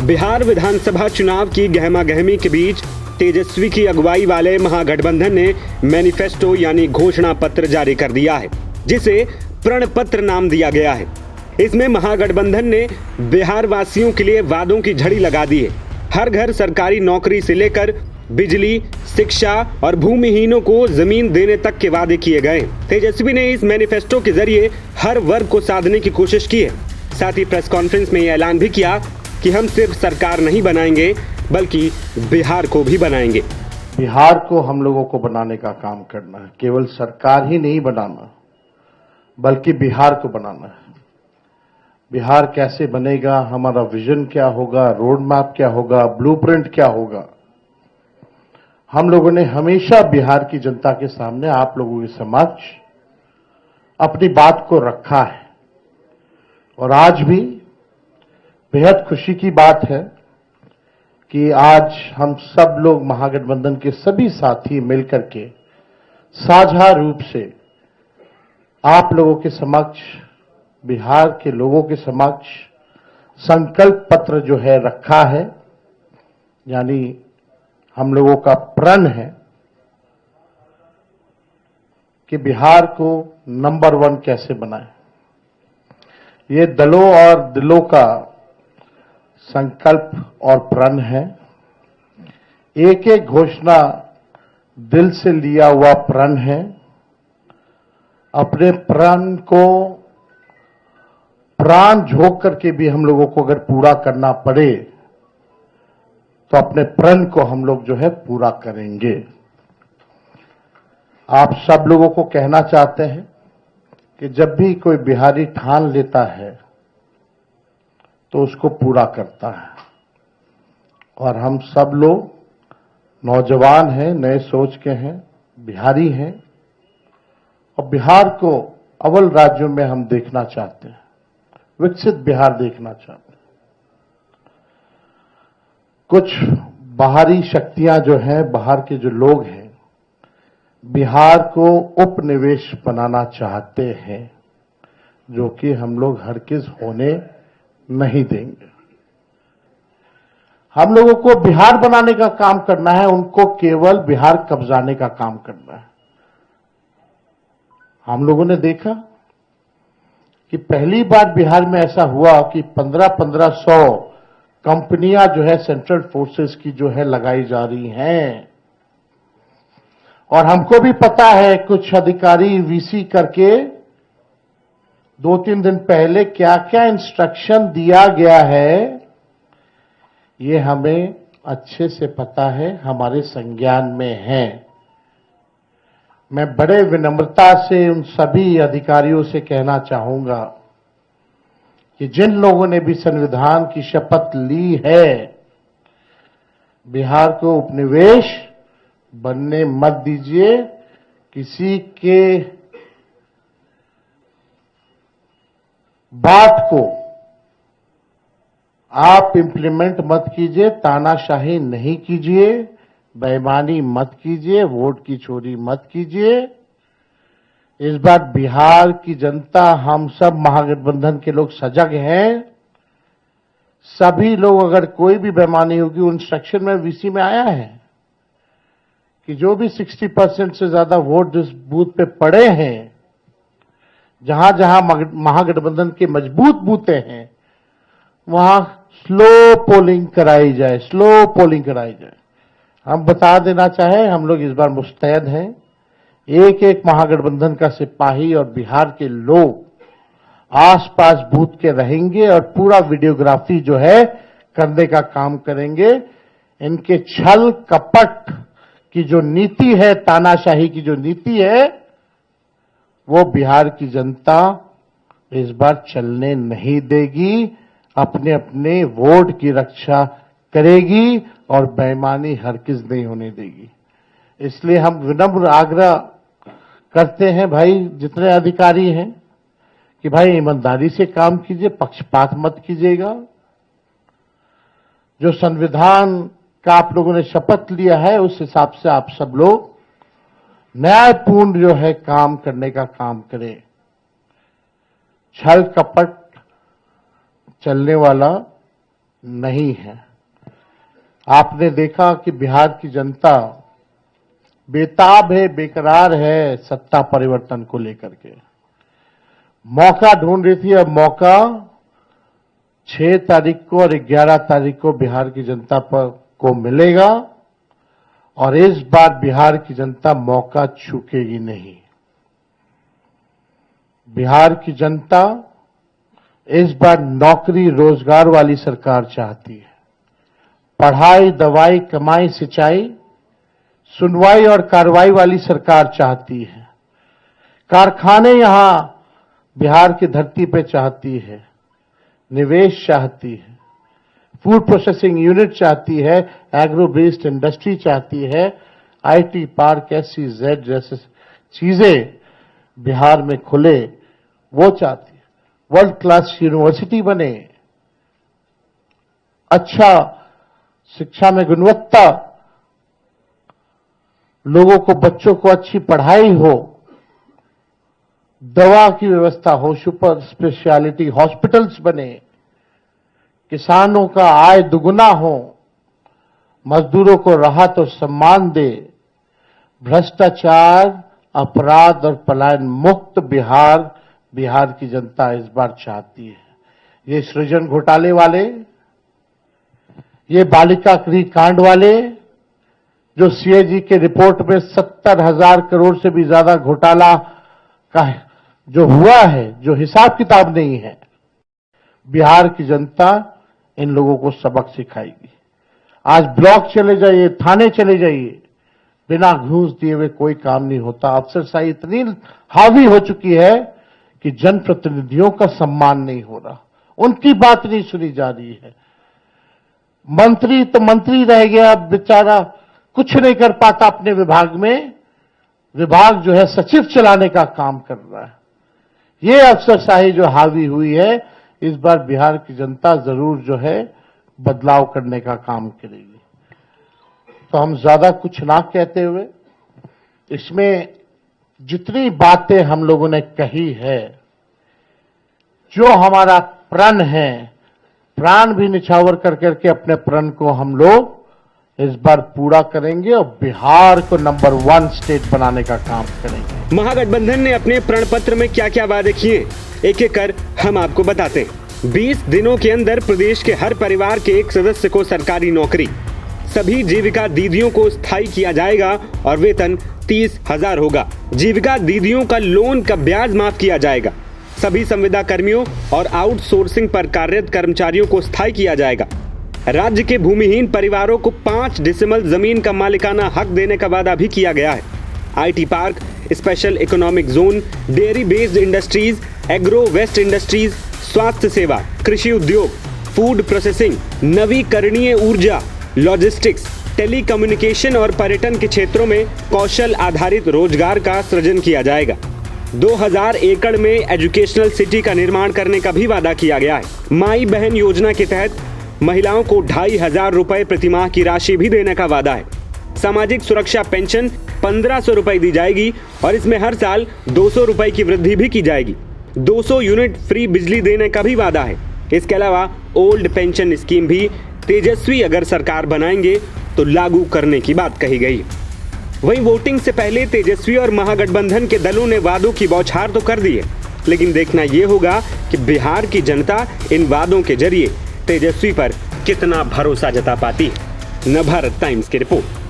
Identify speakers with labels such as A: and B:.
A: बिहार विधानसभा चुनाव की गहमागहमी के बीच तेजस्वी की अगुवाई वाले महागठबंधन ने मैनिफेस्टो यानी घोषणा पत्र जारी कर दिया है, जिसे प्रण पत्र नाम दिया गया है। इसमें महागठबंधन ने बिहार वासियों के लिए वादों की झड़ी लगा दी है। हर घर सरकारी नौकरी से लेकर बिजली, शिक्षा और भूमिहीनों को जमीन देने तक के वादे किए गए। तेजस्वी ने इस मैनिफेस्टो के जरिए हर वर्ग को साधने की कोशिश की है। साथ ही प्रेस कॉन्फ्रेंस में यह ऐलान भी किया कि हम सिर्फ सरकार नहीं बनाएंगे बल्कि बिहार को भी बनाएंगे।
B: बिहार को हम लोगों को बनाने का काम करना है, केवल सरकार ही नहीं बनाना बल्कि बिहार को बनाना है। बिहार कैसे बनेगा, हमारा विजन क्या होगा, रोड मैप क्या होगा, ब्लूप्रिंट क्या होगा, हम लोगों ने हमेशा बिहार की जनता के सामने, आप लोगों के समक्ष अपनी बात को रखा है। और आज भी बेहद खुशी की बात है कि आज हम सब लोग महागठबंधन के सभी साथी मिलकर के साझा रूप से आप लोगों के समक्ष, बिहार के लोगों के समक्ष संकल्प पत्र जो है रखा है, यानी हम लोगों का प्रण है कि बिहार को नंबर 1 कैसे बनाए। ये दलों और दिलों का संकल्प और प्रण है। एक एक घोषणा दिल से लिया हुआ प्रण है। अपने प्रण को प्राण झोंक करके भी हम लोगों को अगर पूरा करना पड़े तो अपने प्रण को हम लोग जो है पूरा करेंगे। आप सब लोगों को कहना चाहते हैं कि जब भी कोई बिहारी ठान लेता है तो उसको पूरा करता है। और हम सब लोग नौजवान हैं, नए सोच के हैं, बिहारी हैं और बिहार को अव्वल राज्यों में हम देखना चाहते हैं, विकसित बिहार देखना चाहते हैं। कुछ बाहरी शक्तियां जो हैं, बाहर के जो लोग हैं, बिहार को उपनिवेश बनाना चाहते हैं, जो कि हम लोग हरगिज होने नहीं देंगे। हम लोगों को बिहार बनाने का काम करना है, उनको केवल बिहार कब्जाने का काम करना है। हम लोगों ने देखा कि पहली बार बिहार में ऐसा हुआ कि 1500 कंपनियां जो है सेंट्रल फोर्सेस की जो है लगाई जा रही हैं। और हमको भी पता है कुछ अधिकारी वीसी करके 2-3 दिन पहले क्या क्या इंस्ट्रक्शन दिया गया है, ये हमें अच्छे से पता है, हमारे संज्ञान में है। मैं बड़े विनम्रता से उन सभी अधिकारियों से कहना चाहूंगा कि जिन लोगों ने भी संविधान की शपथ ली है, बिहार को उपनिवेश बनने मत दीजिए। किसी के बात को आप इंप्लीमेंट मत कीजिए, तानाशाही नहीं कीजिए, बेईमानी मत कीजिए, वोट की चोरी मत कीजिए। इस बार बिहार की जनता, हम सब महागठबंधन के लोग सजग हैं। सभी लोग, अगर कोई भी बेईमानी होगी, उन इंस्ट्रक्शन में वीसी में आया है कि जो भी 60% से ज्यादा वोट जिस बूथ पे पड़े हैं, जहां जहां महागठबंधन के मजबूत बूथें हैं, वहां स्लो पोलिंग कराई जाए, स्लो पोलिंग कराई जाए। हम बता देना चाहें, हम लोग इस बार मुस्तैद हैं। एक एक महागठबंधन का सिपाही और बिहार के लोग आसपास बूथ के रहेंगे और पूरा वीडियोग्राफी जो है करने का काम करेंगे। इनके छल कपट की जो नीति है, तानाशाही की जो नीति है, वो बिहार की जनता इस बार चलने नहीं देगी। अपने अपने वोट की रक्षा करेगी और बेईमानी हरगिज नहीं होने देगी। इसलिए हम विनम्र आग्रह करते हैं भाई, जितने अधिकारी हैं, कि भाई ईमानदारी से काम कीजिए, पक्षपात मत कीजिएगा। जो संविधान का आप लोगों ने शपथ लिया है, उस हिसाब से आप सब लोग न्यायपूर्ण जो है काम करने का काम करें। छल कपट चलने वाला नहीं है। आपने देखा कि बिहार की जनता बेताब है, बेकरार है सत्ता परिवर्तन को लेकर के। मौका ढूंढ रही थी, अब मौका 6 तारीख को और 11 तारीख को बिहार की जनता को मिलेगा और इस बार बिहार की जनता मौका चूकेगी नहीं। बिहार की जनता इस बार नौकरी रोजगार वाली सरकार चाहती है। पढ़ाई, दवाई, कमाई, सिंचाई, सुनवाई और कार्रवाई वाली सरकार चाहती है। कारखाने यहां बिहार की धरती पे चाहती है, निवेश चाहती है, फूड प्रोसेसिंग यूनिट चाहती है, एग्रो बेस्ड इंडस्ट्री चाहती है, आईटी पार्क, SEZ जैसे चीजें बिहार में खुले, वो चाहती है। वर्ल्ड क्लास यूनिवर्सिटी बने, अच्छा शिक्षा में गुणवत्ता, लोगों को, बच्चों को अच्छी पढ़ाई हो, दवा की व्यवस्था हो, सुपर स्पेशलिटी हॉस्पिटल्स बने, किसानों का आय दुगुना हो, मजदूरों को राहत और सम्मान दे, भ्रष्टाचार, अपराध और पलायन मुक्त बिहार की जनता इस बार चाहती है। ये सृजन घोटाले वाले, ये बालिका गृह कांड वाले, जो CAG के रिपोर्ट में 70,000 करोड़ से भी ज्यादा घोटाला का जो हुआ है, जो हिसाब किताब नहीं है, बिहार की जनता इन लोगों को सबक सिखाएगी। आज ब्लॉक चले जाइए, थाने चले जाइए, बिना घूस दिए हुए कोई काम नहीं होता। अफसरशाही इतनी हावी हो चुकी है कि जनप्रतिनिधियों का सम्मान नहीं हो रहा, उनकी बात नहीं सुनी जा रही है। मंत्री तो मंत्री रह गया, बेचारा कुछ नहीं कर पाता अपने विभाग में, विभाग जो है सचिव चलाने का काम कर रहा है। ये अफसरशाही जो हावी हुई है, इस बार बिहार की जनता जरूर जो है बदलाव करने का काम करेगी। तो हम ज्यादा कुछ ना कहते हुए, इसमें जितनी बातें हम लोगों ने कही है, जो हमारा प्रण है, प्राण भी निछावर कर करके अपने प्रण को हम लोग इस बार पूरा करेंगे और बिहार को नंबर 1 स्टेट बनाने का काम करेंगे।
A: महागठबंधन ने अपने प्रण पत्र में क्या क्या वादे किए, एक एक कर हम आपको बताते हैं। 20 दिनों के अंदर प्रदेश के हर परिवार के एक सदस्य को सरकारी नौकरी, सभी जीविका दीदियों को स्थायी किया जाएगा और वेतन 30,000 होगा। जीविका दीदियों का लोन का ब्याज माफ किया जाएगा। सभी संविदा कर्मियों और आउटसोर्सिंग पर कार्यरत कर्मचारियों को स्थायी किया जाएगा। राज्य के भूमिहीन परिवारों को 5 डेसिमल जमीन का मालिकाना हक देने का वादा भी किया गया है। IT park, special economic zone, dairy based industries, agro waste industries, स्वास्थ्य सेवा, कृषि उद्योग, फूड प्रोसेसिंग, नवीकरणीय ऊर्जा, लॉजिस्टिक्स, टेलीकम्युनिकेशन और पर्यटन के क्षेत्रों में कौशल आधारित रोजगार का सृजन किया जाएगा। 2000 एकड़ में एजुकेशनल सिटी का निर्माण करने का भी वादा किया गया है। माई बहन योजना के तहत महिलाओं को 2,500 रुपए प्रतिमाह की राशि भी देने का वादा है। सामाजिक सुरक्षा पेंशन 1,500 रुपए दी जाएगी और इसमें हर साल 200 रुपए की वृद्धि भी की जाएगी। 200 यूनिट फ्री बिजली देने का भी वादा है। इसके अलावा ओल्ड पेंशन स्कीम भी तेजस्वी अगर सरकार बनाएंगे तो लागू करने की बात कही गई। वहीं वोटिंग से पहले तेजस्वी और महागठबंधन के दलों ने वादों की बौछार तो कर दी है, लेकिन देखना यह होगा कि बिहार की जनता इन वादों के जरिए तेजस्वी पर कितना भरोसा जता पाती है। नवभारत टाइम्स की रिपोर्ट।